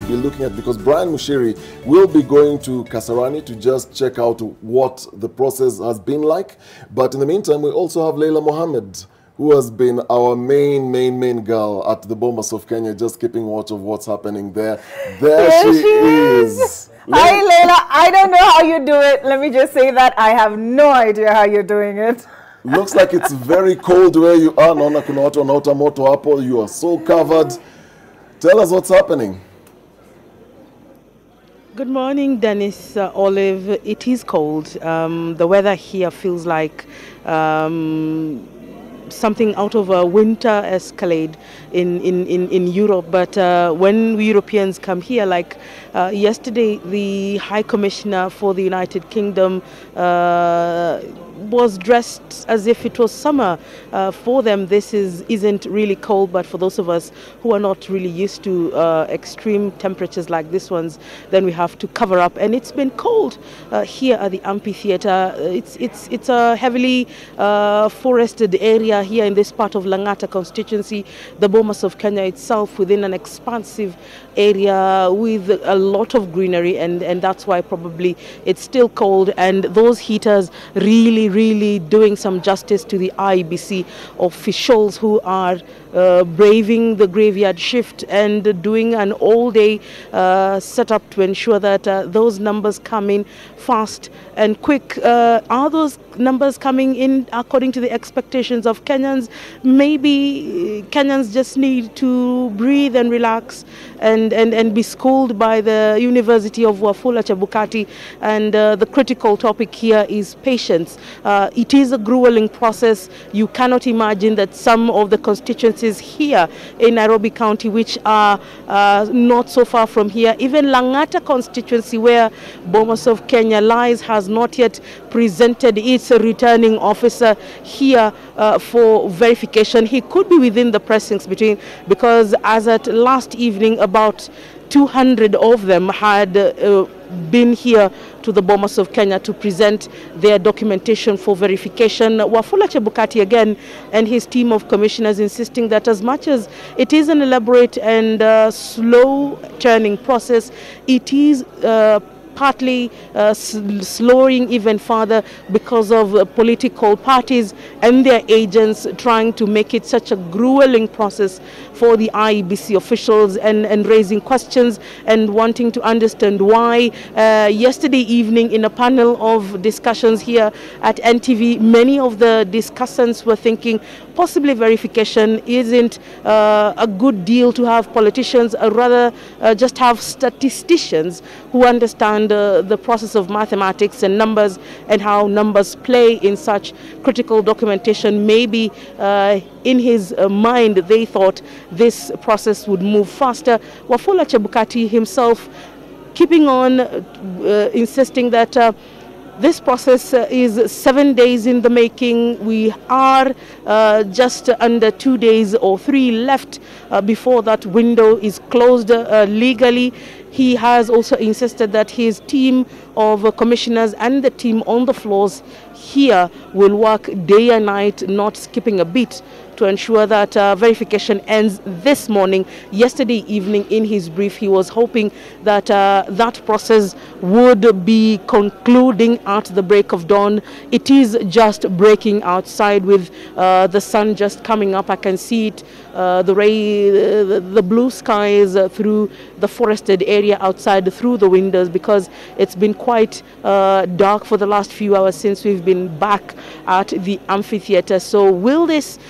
be looking at, because Brian Mushiri will be going to Kasarani to just check out what the process has been like. But in the meantime, we also have Leila Mohammed, who has been our main girl at the Bomas of Kenya, just keeping watch of what's happening there. There she is. Hi, Leila. I don't know how you do it. Let me just say that. I have no idea how you're doing it. Looks like it's very cold where you are. Naona kuna watu wanaota moto hapo. You are so covered. Tell us what's happening. Good morning, Dennis, Olive. It is cold. The weather here feels like something out of a winter escalade in Europe. But when we Europeans come here, like yesterday, the High Commissioner for the United Kingdom was dressed as if it was summer. For them, this isn't really cold, but for those of us who are not really used to extreme temperatures like this ones, then we have to cover up. And it's been cold here at the amphitheater. It's a heavily forested area here in this part of Langata constituency, the Bomas of Kenya itself, within an expansive area with a lot of greenery, and that's why probably it's still cold. And those heaters really doing some justice to the IEBC officials who are braving the graveyard shift and doing an all-day setup to ensure that those numbers come in fast and quick. Are those numbers coming in according to the expectations of Kenyans? Maybe Kenyans just need to breathe and relax and be schooled by the University of Wafula Chebukati. And the critical topic here is patience. It is a grueling process. You cannot imagine that some of the constituencies here in Nairobi County, which are not so far from here, even Langata constituency, where Bomas of Kenya lies, has not yet presented its returning officer here for verification. He could be within the precincts because as at last evening, about 200 of them had been here to the Bomas of Kenya to present their documentation for verification. Wafula Chebukati again and his team of commissioners insisting that as much as it is an elaborate and slow turning process, it is partly slowing even further because of political parties and their agents trying to make it such a grueling process for the IEBC officials and raising questions and wanting to understand why. Yesterday evening in a panel of discussions here at NTV, many of the discussants were thinking possibly verification isn't a good deal to have politicians, rather just have statisticians who understand the process of mathematics and numbers and how numbers play in such critical documentation. Maybe in his mind they thought this process would move faster. Wafula Chebukati himself keeping on insisting that this process is 7 days in the making. We are just under 2 days or 3 left before that window is closed legally. He has also insisted that his team of commissioners and the team on the floors here will work day and night, not skipping a beat, to ensure that verification ends this morning. Yesterday evening in his brief, he was hoping that that process would be concluding at the break of dawn. It is just breaking outside with the sun just coming up. I can see it, the blue skies through the forested area outside through the windows, because it's been quite dark for the last few hours since we've been back at the amphitheater. So will this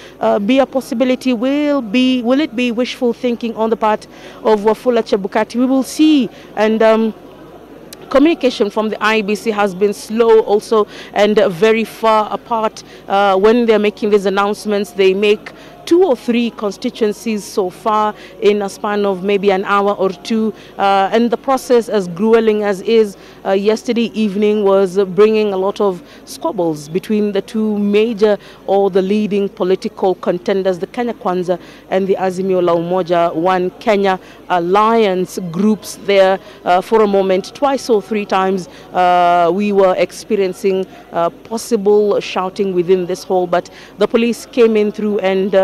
be a possibility? Will it be wishful thinking on the part of Wafula Chebukati? We will see. And communication from the IEBC has been slow also and very far apart. When they're making these announcements, they make 2 or 3 constituencies so far in a span of maybe an hour or 2. And the process, as grueling as is, yesterday evening was bringing a lot of squabbles between the 2 major or the leading political contenders, the Kenya Kwanza and the Azimio la Umoja One Kenya alliance groups there. For a moment, twice or 3 times, we were experiencing possible shouting within this hall, but the police came in through and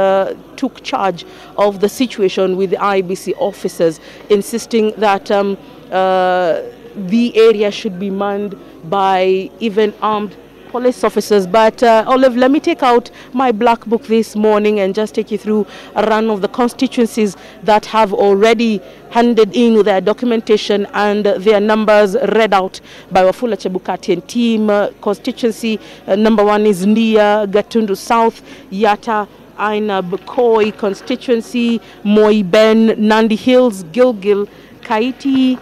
took charge of the situation with the IEBC officers, insisting that the area should be manned by even armed police officers. But Olive, let me take out my black book this morning and just take you through a run of the constituencies that have already handed in their documentation and their numbers read out by Wafula Chebukati and team. Constituency number 1 is Ndia, Gatundu South, Yatta, Aina Bukoi constituency, Moiben, Nandi Hills, Gilgil, Kaiti,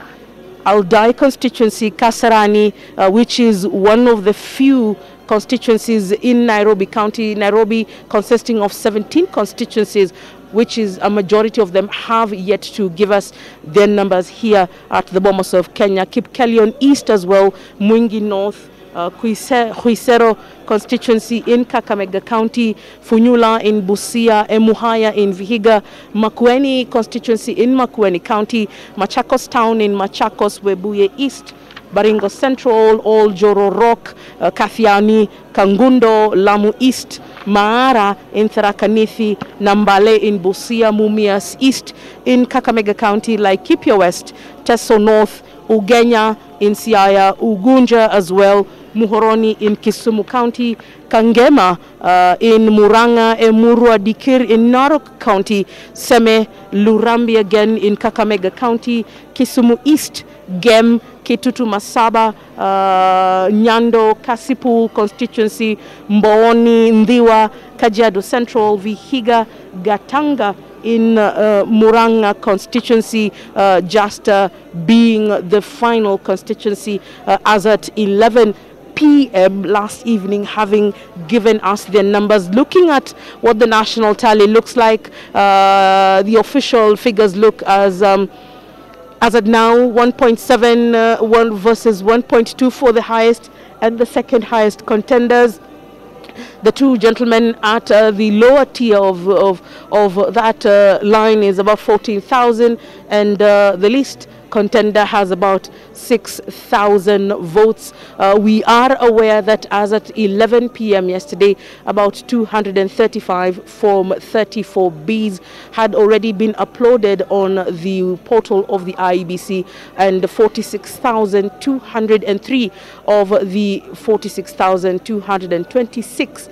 Aldai constituency, Kasarani, which is one of the few constituencies in Nairobi County. Nairobi consisting of 17 constituencies, which is a majority of them have yet to give us their numbers here at the Bomas of Kenya. Kipkelion East as well, Mwingi North, Huisero constituency in Kakamega County, Funyula in Busia, Emuhaya in Vihiga, Makueni constituency in Makueni County, Machakos Town in Machakos, Webuye East, Baringo Central, Old Joro Rock, Kathiani, Kangundo, Lamu East, Maara in Tharakanithi, Nambale in Busia, Mumias East in Kakamega County, Laikipia West, Teso North, Ugenya in Siaya, Ugunja as well, Muhoroni in Kisumu County, Kangema in Muranga, Emurua Dikir in Narok County, Seme, Lurambi again in Kakamega County, Kisumu East, Gem, Kitutu Masaba, Nyando, Kasipu constituency, Mbooni, Ndiwa, Kajiado Central, Vihiga, Gatanga in Muranga constituency, just being the final constituency as at 11 p.m. last evening, having given us their numbers. Looking at what the national tally looks like, the official figures look as at now 1.71 versus 1.2 for the highest and the second highest contenders. The two gentlemen at the lower tier of that line is about 14,000, and the least contender has about 6,000 votes. We are aware that as at 11 p.m. yesterday, about 235 Form 34Bs had already been uploaded on the portal of the IEBC, and 46,203 of the 46,226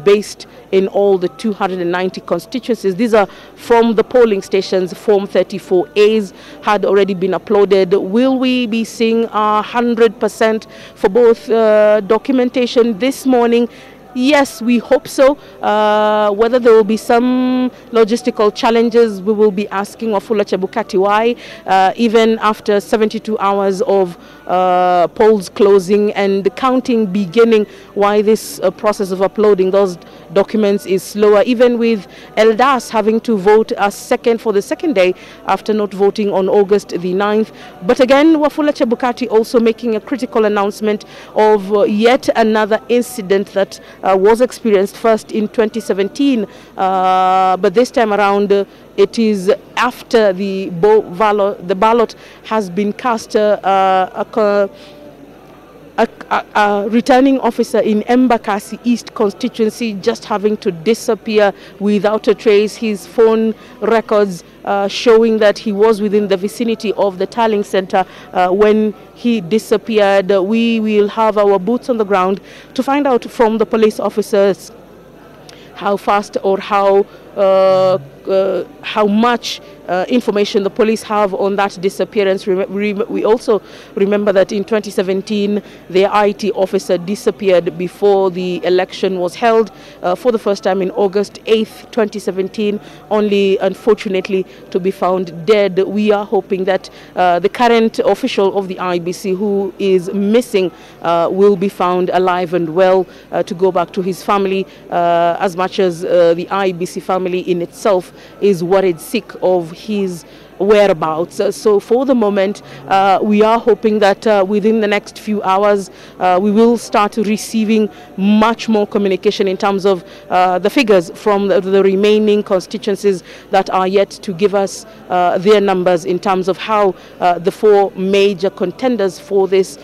based in all the 290 constituencies. These are from the polling stations. Form 34As had already been uploaded. Will we be seeing 100% for both documentation this morning? Yes, we hope so. Whether there will be some logistical challenges, we will be asking Wafula Chebukati why, even after 72 hours of polls closing and counting beginning, why this process of uploading those documents is slower, even with Eldas having to vote for the second day after not voting on August the 9th. But again, Wafula Chebukati also making a critical announcement of yet another incident that was experienced first in 2017, but this time around it is after the ballot has been cast. A returning officer in Embakasi East constituency just having to disappear without a trace. His phone records showing that he was within the vicinity of the tallying center when he disappeared. We will have our boots on the ground to find out from the police officers how fast or how much information the police have on that disappearance. We also remember that in 2017, the IT officer disappeared before the election was held for the first time in August 8th, 2017, only unfortunately to be found dead. We are hoping that the current official of the IEBC who is missing will be found alive and well to go back to his family, as much as the IEBC family in itself is worried sick of his whereabouts. So for the moment, we are hoping that within the next few hours, we will start receiving much more communication in terms of the figures from the remaining constituencies that are yet to give us their numbers in terms of how the four major contenders for this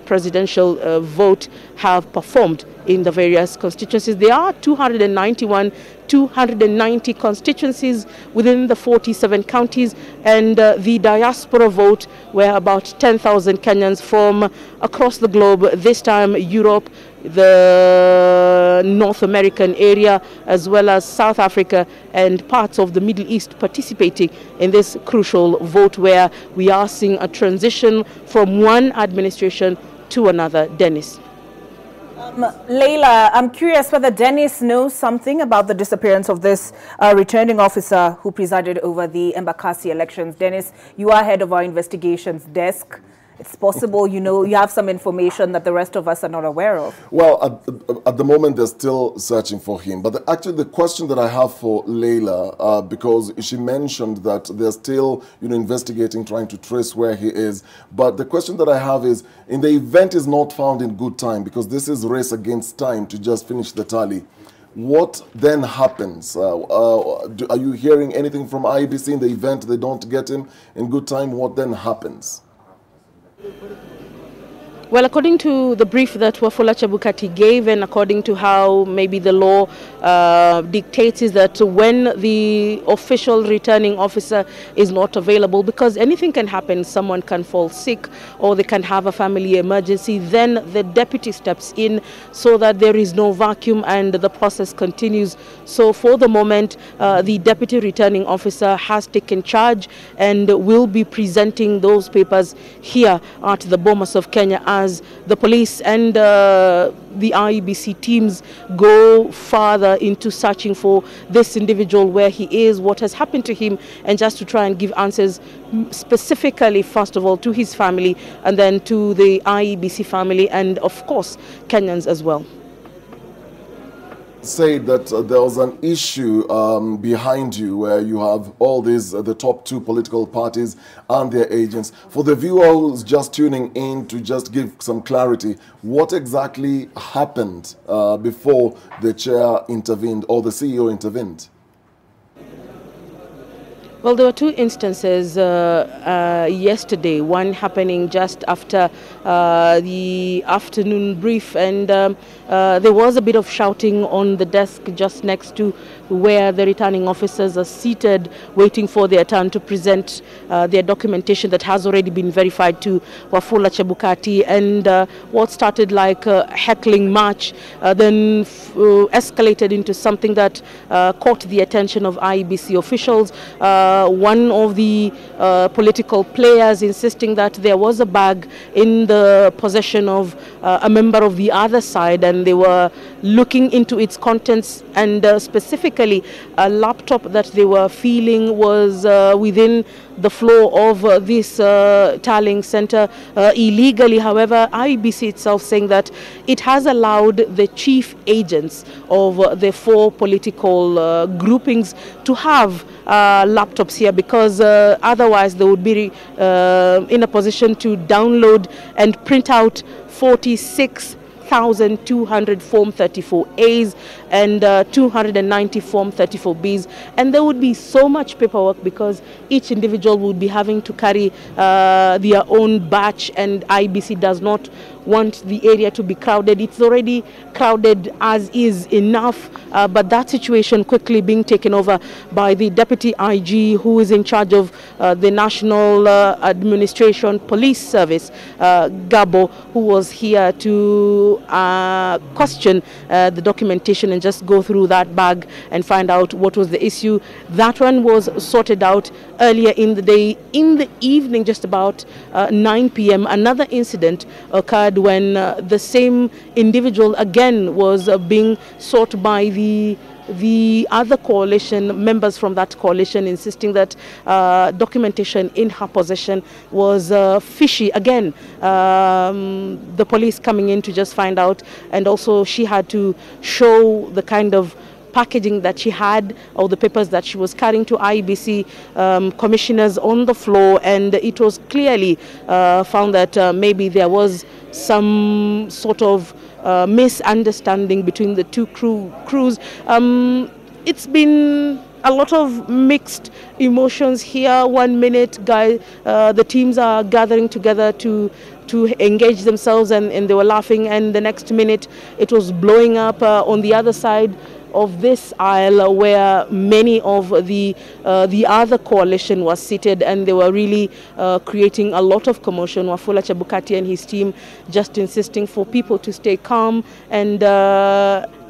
presidential vote have performed in the various constituencies. There are 291 290 constituencies within the 47 counties, and the diaspora vote were about 10,000 Kenyans from across the globe, this time Europe, the North American area, as well as South Africa and parts of the Middle East participating in this crucial vote, where we are seeing a transition from one administration to another. Dennis. Leila, I'm curious whether Dennis knows something about the disappearance of this returning officer who presided over the Embakasi elections. Dennis, you are head of our investigations desk. It's possible, you know, you have some information that the rest of us are not aware of. Well, at the moment, they're still searching for him. But actually, the question that I have for Leila, because she mentioned that they're still, you know, investigating, trying to trace where he is. But the question that I have is, in the event is not found in good time, because this is race against time to just finish the tally, what then happens? Are you hearing anything from IEBC in the event they don't get him in good time? What then happens? Well, according to the brief that Wafula Chebukati gave, and according to how maybe the law dictates, is that when the official returning officer is not available, because anything can happen, someone can fall sick or they can have a family emergency, then the deputy steps in so that there is no vacuum and the process continues. So for the moment, the deputy returning officer has taken charge and will be presenting those papers here at the Bomas of Kenya as the police and the IEBC teams go further into searching for this individual, where he is, what has happened to him, and just to try and give answers specifically, first of all, to his family, and then to the IEBC family, and of course, Kenyans as well. Say that there was an issue behind you where you have all these, the top two political parties and their agents. For the viewer who's just tuning in, to just give some clarity, what exactly happened before the chair intervened or the CEO intervened? Well, there were two instances yesterday, one happening just after the afternoon brief, and there was a bit of shouting on the desk just next to where the returning officers are seated, waiting for their turn to present their documentation that has already been verified to Wafula Chebukati. And what started like a heckling match then escalated into something that caught the attention of IEBC officials. One of the political players insisting that there was a bag in the possession of a member of the other side, and they were looking into its contents, and specifically a laptop that they were feeling was within the floor of this tallying center illegally. However, IEBC itself saying that it has allowed the chief agents of the four political groupings to have laptops here, because otherwise they would be in a position to download and print out 46,200 Form 34As and 290 Form 34Bs, and there would be so much paperwork because each individual would be having to carry their own batch, and IEBC does not want the area to be crowded. It's already crowded as is enough, but that situation quickly being taken over by the Deputy IG, who is in charge of the National Administration Police Service, Gabo, who was here to question the documentation and just go through that bag and find out what was the issue. That one was sorted out earlier in the day. In the evening, just about 9 p.m., another incident occurred when the same individual again was being sought by the other coalition members from that coalition, insisting that documentation in her possession was fishy. Again, the police coming in to just find out, and also she had to show the kind of packaging that she had, or the papers that she was carrying to IEBC commissioners on the floor, and it was clearly found that maybe there was some sort of misunderstanding between the two crews. It's been a lot of mixed emotions here. 1 minute, the teams are gathering together to engage themselves, and they were laughing, and the next minute it was blowing up on the other side. of this aisle where many of the other coalition was seated, and they were really creating a lot of commotion. Wafula Chebukati and his team just insisting for people to stay calm and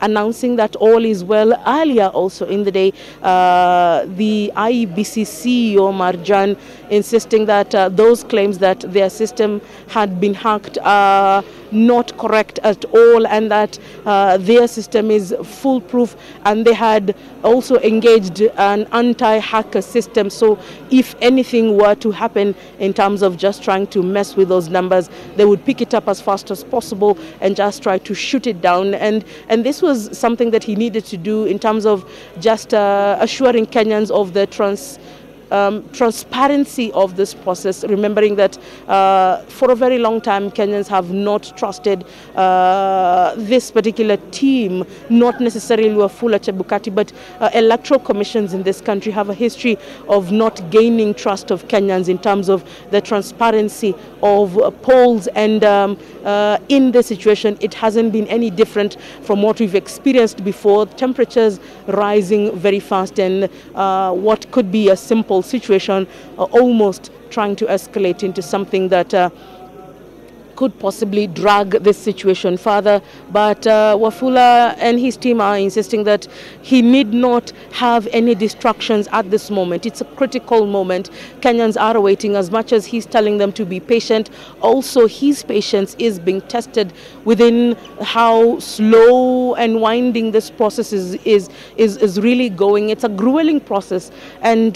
announcing that all is well. Earlier also in the day, the IEBC CEO Marjan insisting that those claims that their system had been hacked are not correct at all, and that their system is foolproof, and they had also engaged an anti-hacker system. So if anything were to happen in terms of just trying to mess with those numbers, they would pick it up as fast as possible and just try to shoot it down. And this was something that he needed to do in terms of just assuring Kenyans of the transparency of this process, remembering that for a very long time Kenyans have not trusted this particular team, not necessarily Wafula Chebukati, but electoral commissions in this country have a history of not gaining trust of Kenyans in terms of the transparency of polls, and in this situation it hasn't been any different from what we've experienced before. Temperatures rising very fast, and what could be a simple situation almost trying to escalate into something that could possibly drag this situation further. But Wafula and his team are insisting that he need not have any distractions at this moment. It's a critical moment. Kenyans are waiting. As much as he's telling them to be patient, also his patience is being tested within how slow and winding this process is really going. It's a grueling process, and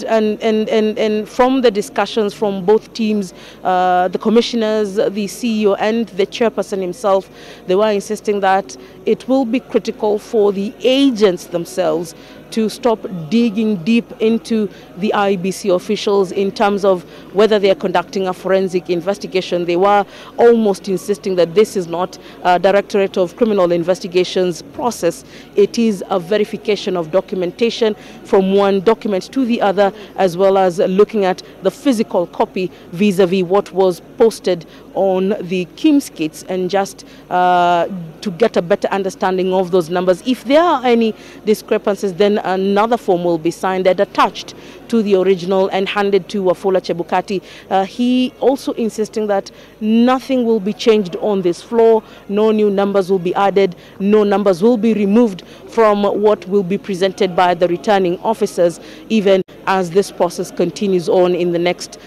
from the discussions from both teams, the commissioners, the CEO and the chairperson himself, they were insisting that it will be critical for the agents themselves to stop digging deep into the IEBC officials in terms of whether they are conducting a forensic investigation. They were almost insisting that this is not a Directorate of Criminal Investigations process. It is a verification of documentation from one document to the other, as well as looking at the physical copy vis-a-vis what was posted on the KIMS kits, and just to get a better understanding of those numbers. If there are any discrepancies, then another form will be signed and attached to the original and handed to Wafula Chebukati. He also insisting that nothing will be changed on this floor, no new numbers will be added, no numbers will be removed from what will be presented by the returning officers, even as this process continues on in the next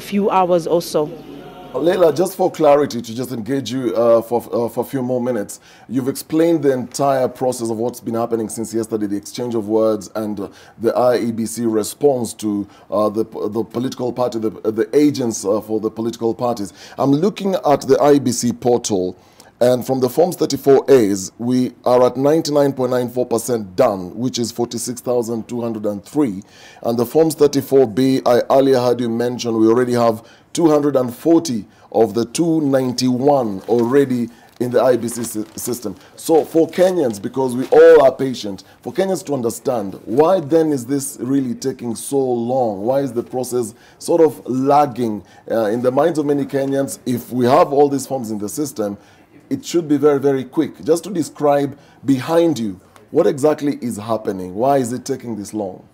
few hours or so. Leila, just for clarity, to just engage you for a few more minutes, you've explained the entire process of what's been happening since yesterday, the exchange of words and the IEBC response to the political party, the agents for the political parties. I'm looking at the IEBC portal, and from the Forms 34As, we are at 99.94% done, which is 46,203. And the Forms 34B, I earlier heard you mention, we already have 240 of the 291 already in the IEBC system. So for Kenyans, because we all are patient, for Kenyans to understand, why then is this really taking so long? Why is the process sort of lagging? In the minds of many Kenyans, if we have all these forms in the system, it should be very, very quick. Just to describe behind you, what exactly is happening? Why is it taking this long?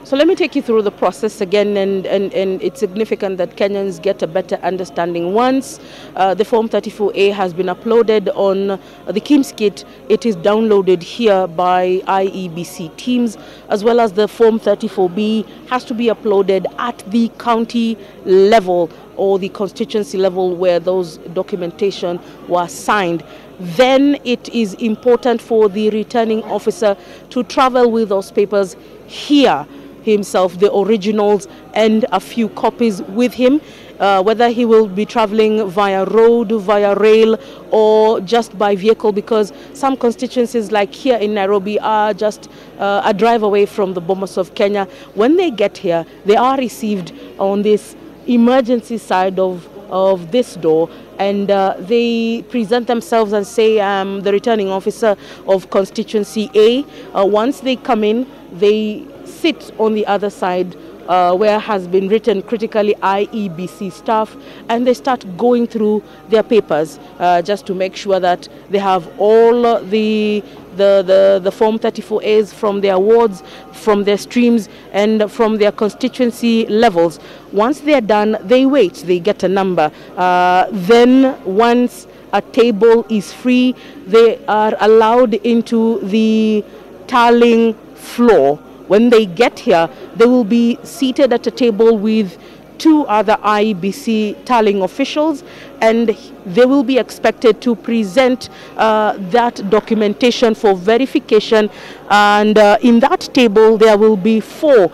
So let me take you through the process again, and it's significant that Kenyans get a better understanding. Once the Form 34A has been uploaded on the KIMS kit, it is downloaded here by IEBC teams, as well as the Form 34B has to be uploaded at the county level or the constituency level where those documentation were signed. Then it is important for the returning officer to travel with those papers here himself, the originals and a few copies with him, whether he will be traveling via road, via rail, or just by vehicle, because some constituencies like here in Nairobi are just a drive away from the Bomas of Kenya. When they get here, they are received on this emergency side of this door, and they present themselves and say, the returning officer of constituency A. Once they come in, they sit on the other side where has been written critically IEBC staff, and they start going through their papers just to make sure that they have all the Form 34As from their wards, from their streams, and from their constituency levels. Once they are done, they wait, they get a number. Then once a table is free, they are allowed into the tallying floor. When they get here, they will be seated at a table with 2 other IEBC tallying officials, and they will be expected to present that documentation for verification. And in that table, there will be 4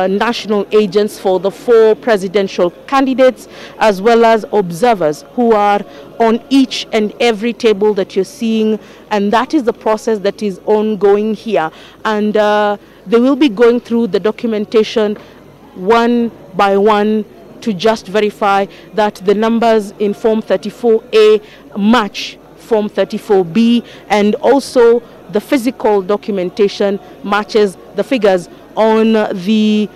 national agents for the 4 presidential candidates, as well as observers who are on each and every table that you're seeing. And that is the process that is ongoing here. And they will be going through the documentation one by one to just verify that the numbers in Form 34A match Form 34B, and also the physical documentation matches the figures on the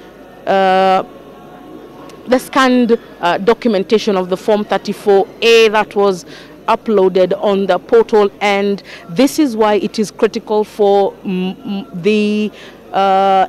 scanned documentation of the Form 34A that was uploaded on the portal. And this is why it is critical for the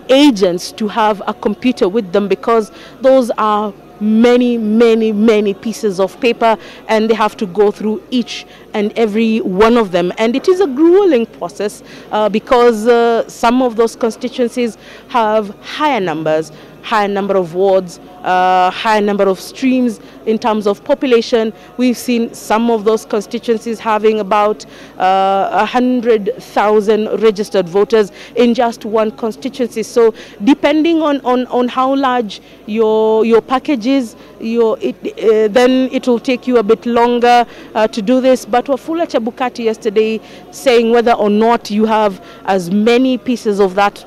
agents to have a computer with them, because those are many pieces of paper, and they have to go through each and every one of them. And it is a grueling process because some of those constituencies have higher numbers, higher number of wards, higher number of streams in terms of population. We've seen some of those constituencies having about 100,000 registered voters in just one constituency. So depending on how large your package is, then it will take you a bit longer to do this. But Wafula Chebukati yesterday saying whether or not you have as many pieces of that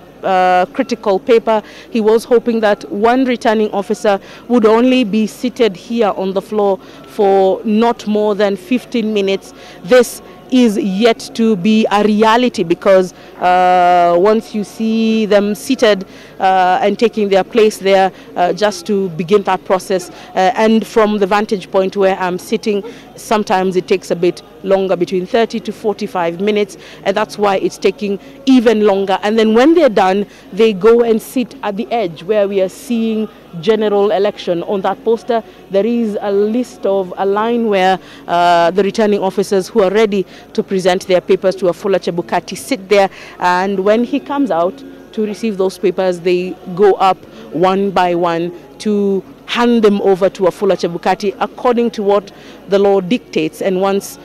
critical paper, he was hoping that one returning officer would only be seated here on the floor for not more than 15 minutes. This is yet to be a reality, because once you see them seated and taking their place there, just to begin that process, and from the vantage point where I'm sitting, sometimes it takes a bit longer, between 30 to 45 minutes, and that's why it's taking even longer. And then when they're done, they go and sit at the edge where we are seeing general election. On that poster, there is a list of a line where the returning officers who are ready to present their papers to Wafula Chebukati sit there, and when he comes out to receive those papers, they go up one by one to hand them over to Wafula Chebukati according to what the law dictates. And once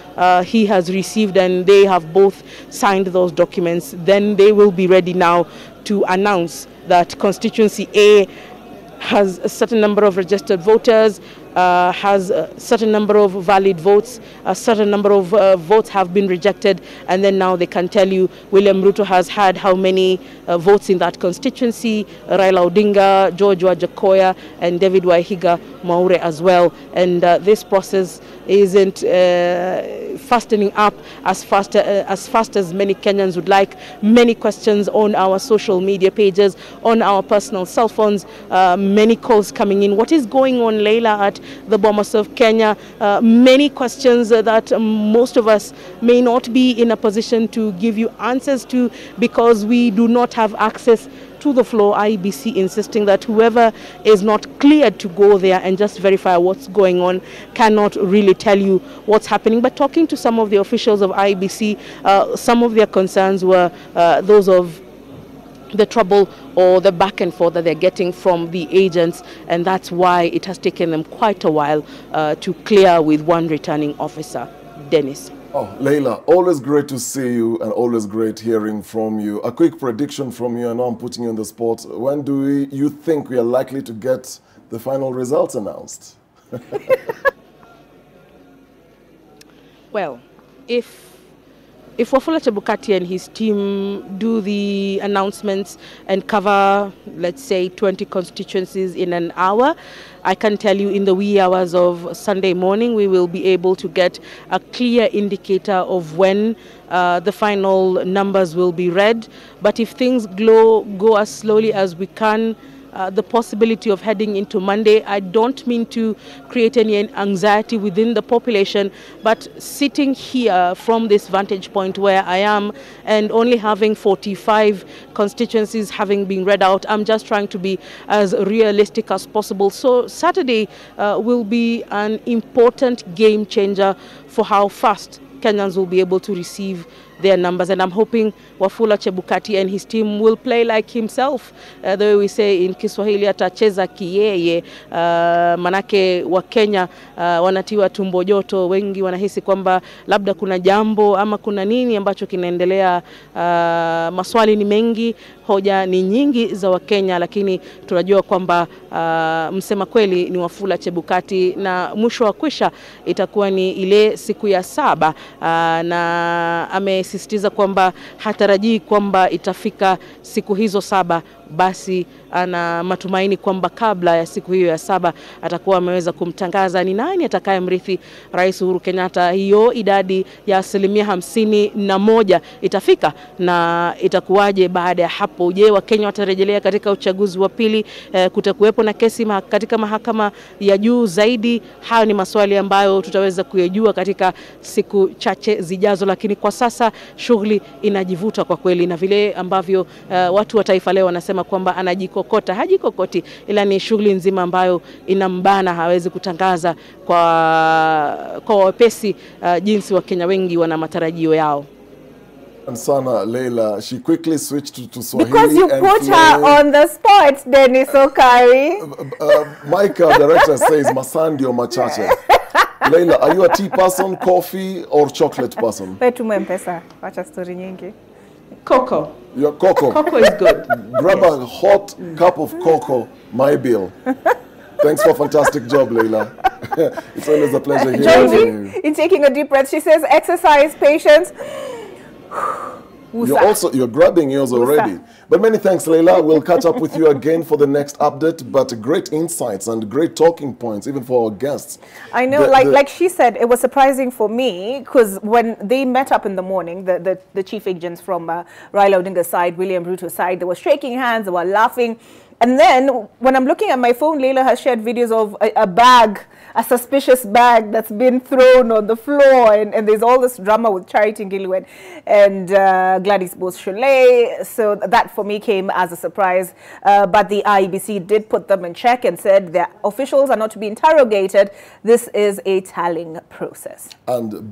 he has received and they have both signed those documents, then they will be ready now to announce that constituency A has a certain number of registered voters, has a certain number of valid votes, a certain number of votes have been rejected, and then now they can tell you William Ruto has had how many votes in that constituency, Raila Odinga, George Wajakoya, and David Waihiga Mwaure as well. And this process isn't fastening up as fast as many Kenyans would like. Many questions on our social media pages, on our personal cell phones, many calls coming in. What is going on, Leila, at the Bomas of Kenya? Many questions that most of us may not be in a position to give you answers to, because we do not have access to the floor. IEBC insisting that whoever is not cleared to go there and just verify what's going on cannot really tell you what's happening. But talking to some of the officials of IEBC, some of their concerns were those of the trouble or the back and forth that they're getting from the agents, and that's why it has taken them quite a while to clear with one returning officer. Dennis. Oh, Leila, always great to see you and always great hearing from you. A quick prediction from you. I know I'm putting you on the spot. When do you think we are likely to get the final results announced? Well, if Wafula Chebukati and his team do the announcements and cover, let's say, 20 constituencies in an hour, I can tell you in the wee hours of Sunday morning, we will be able to get a clear indicator of when the final numbers will be read. But if things go as slowly as we can, the possibility of heading into Monday. I don't mean to create any anxiety within the population, but sitting here from this vantage point where I am and only having 45 constituencies having been read out, I'm just trying to be as realistic as possible. So Saturday will be an important game changer for how fast Kenyans will be able to receive their numbers, and I'm hoping Wafula Chebukati and his team will play like himself. The way we say in Kiswahili, atacheza kiyeye. Manake wa Kenya wanatiwa tumbo joto, wengi wanahisi kwamba labda kuna jambo ama kuna nini ambacho kinaendelea. Maswali ni mengi, hoja ni nyingi za Wakenya, lakini tunajua kwamba msema kweli ni Wafula Chebukati, na mwisho wa kwisha itakuwa ni ile siku ya 7, na amesisitiza kwamba hatarajii kwamba itafika siku hizo 7, basi ana matumaini kwamba kabla ya siku hiyo ya 7 atakuwa ameweza kumtangaza ni nani atakayemrithi Rais Uhuru Kenyatta. Hiyo idadi ya 51% itafika, na itakuwaje baada ya hapo? Je, Wakenya watarejelea katika uchaguzi wa pili? Kutakuwepo na kesi katika mahakama ya juu zaidi? Hayo ni maswali ambayo tutaweza kuyajua katika siku chache zijazo, lakini kwa sasa shughuli inajivuta kwa kweli, na vile ambavyo watu wa Taifa Leo wanasema kwamba anajikokota, hajikokoti, ila ni shughuli nzima ambayo inambana, hawezi kutangaza kwa wepesi jinsi Wakenya wengi wana matarajio yao. And sana Leila, she quickly switched to Swahili. Because you put her on the spot, Dennis Okari. Micah, director, says Masandio Machache. Leila, are you a tea person, coffee, or chocolate person? Petu mpesa, wacha story nyingi. Cocoa. You're cocoa. Cocoa is good. Grab a hot cup of cocoa, my bill. Thanks for a fantastic job, Leila. It's always a pleasure hearing from you. In taking a deep breath, she says, exercise, patience. You're grabbing yours already. But many thanks, Leila. We'll catch up with you again for the next update. But great insights and great talking points, even for our guests. I know, like she said, it was surprising for me because when they met up in the morning, the chief agents from Raila Odinga's side, William Ruto's side, they were shaking hands, they were laughing. And then when I'm looking at my phone, Leila has shared videos of a bag, a suspicious bag that's been thrown on the floor, and there's all this drama with Charity Ngilu and Gladys Bose-Sholay. So that for me came as a surprise. But the IEBC did put them in check and said their officials are not to be interrogated. This is a tallying process. And